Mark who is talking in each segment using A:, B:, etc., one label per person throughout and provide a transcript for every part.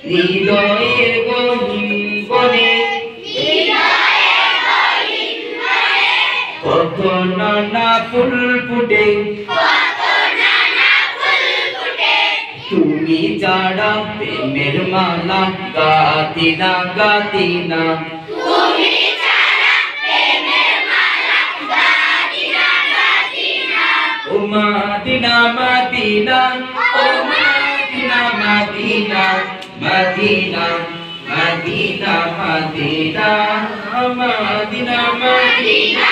A: হৃদয়ের গহীন বনে কত নানা ফুল ফুটে, তুমি যারা প্রেমের মালা গাতি না গাতি না, ও মদিনা মদিনা, ও Medina Medina, Medina Medina Medina, Medina Medina.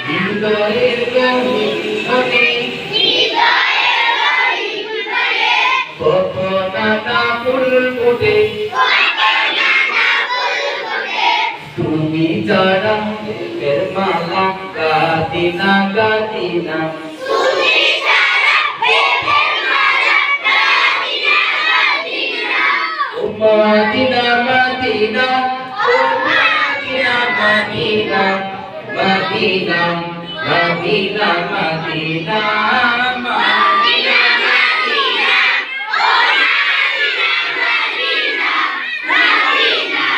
A: হৃদয়ের গহীন বনে কত নানা ফুল ফুটে, তুমি যারা প্রেমের মালা গাতি না গাতি না, ও মদিনা মদিনা, ও Medina Medina, Medina Medina Medina, Medina Medina, ও মদিনা মদিনা,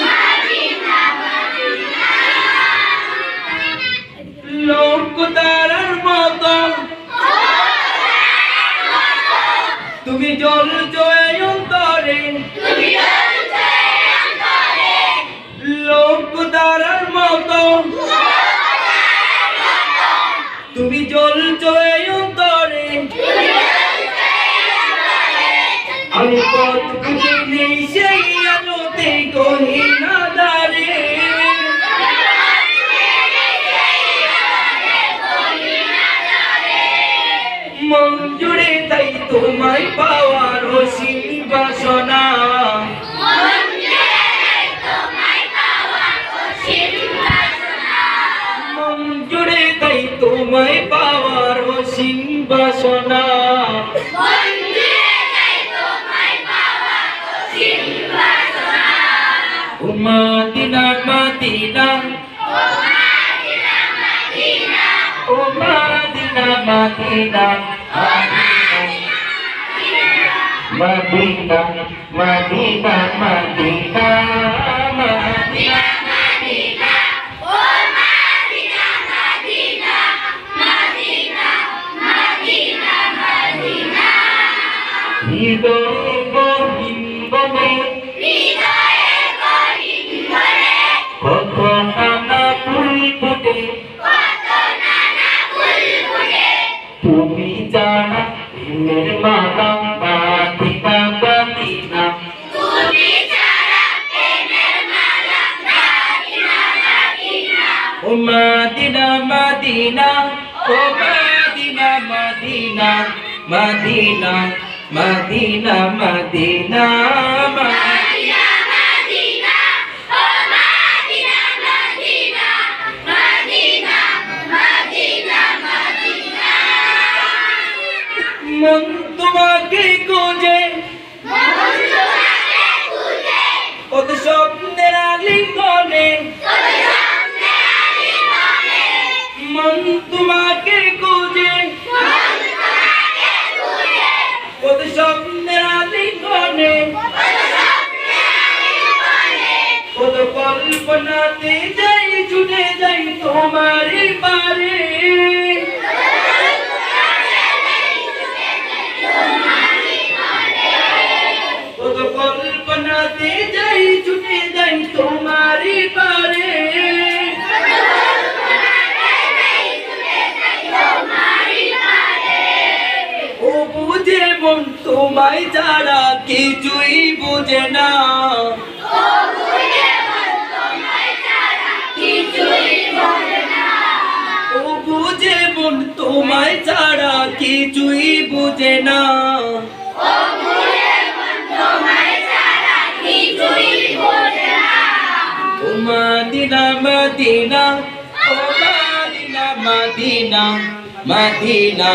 A: মদিনা মদিনা। লোকদারের মতো তুমি জ্বলছ এই অন্তরে, লোকদারের মতো তুমি জ্বলছ এই অন্তরে, আমি পথ খুঁজে নেই সেই আলোতে গহীন আঁধারে, মন জুড়ে তাই তোমায় পাওয়ার অসীম বাসনা, মন জুড়ে তাই তোমায় পাওয়ার অসীম বাসনা, ও মদিনা মদিনা, ও Medina Medina, Medina Medina Medina, Medina Medina, ও Medina Medina, Medina Medina Medina. হৃদয়ের গহীন বনে কত নানা ফুল ফুটে, তুমি জানা প্রেমের মালা গাতি না গাতি না, ও মদিনা মদিনা, ও Medina Medina, Medina Medina Medina, Medina Medina, ও Medina Medina, Medina Medina Medina. মন তোমাকে খুঁজে কত স্বপ্নের আলিঙ্গনে, মন তোমাকে খুঁজে কত স্বপ্নের আলিঙ্গনে, কত কল্পনাতে যাই ছুটে যাই তোমারই পারে, কত কল্পনাতে যাই ছুটে যাই তোমারই পারে, ও বুঝে মন তোমায় ছাড়া কিছুই বুঝে না, ও বুঝে মন তোমায় ছাড়া কিছুই বুঝে না, ও মদিনা মদিনা, ও Medina Medina, Medina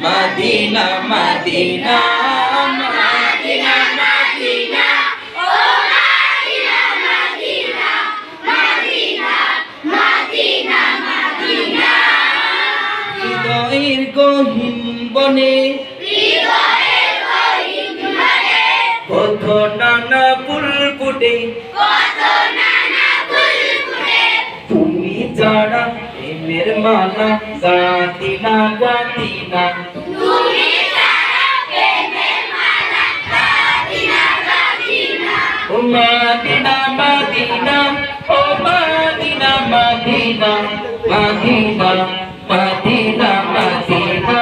A: Medina Medina, Medina Medina, ও মদিনা বনে কত নানা ফুল ফুটে তুমি ছাড়া প্রেমের মালা গাঁথি না গাঁথি না ও মাদিনা মাদিনা ও মাদিনা মাদিনা মাদিনা মাদিনা মাদিনা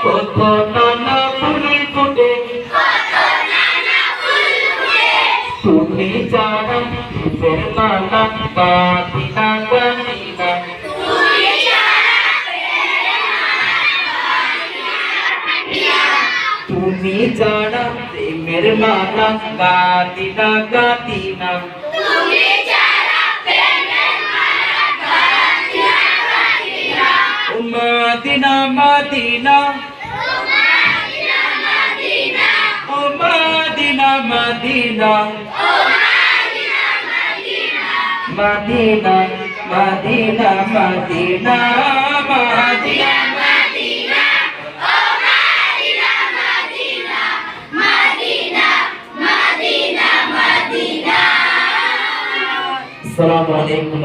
A: কত নানা ফুল ফুটে তুমি ছাড়া প্রেমের মালা গাঁথি না গাঁথি না তুমি ছাড়া প্রেমের মালা গাঁথি না গাঁথি না ও মাদিনা মাদিনা ও মাদিনা মাদিনা মাদিনা মাদিনা মাদিনা মাদিনা আসসালামু আলাইকুম।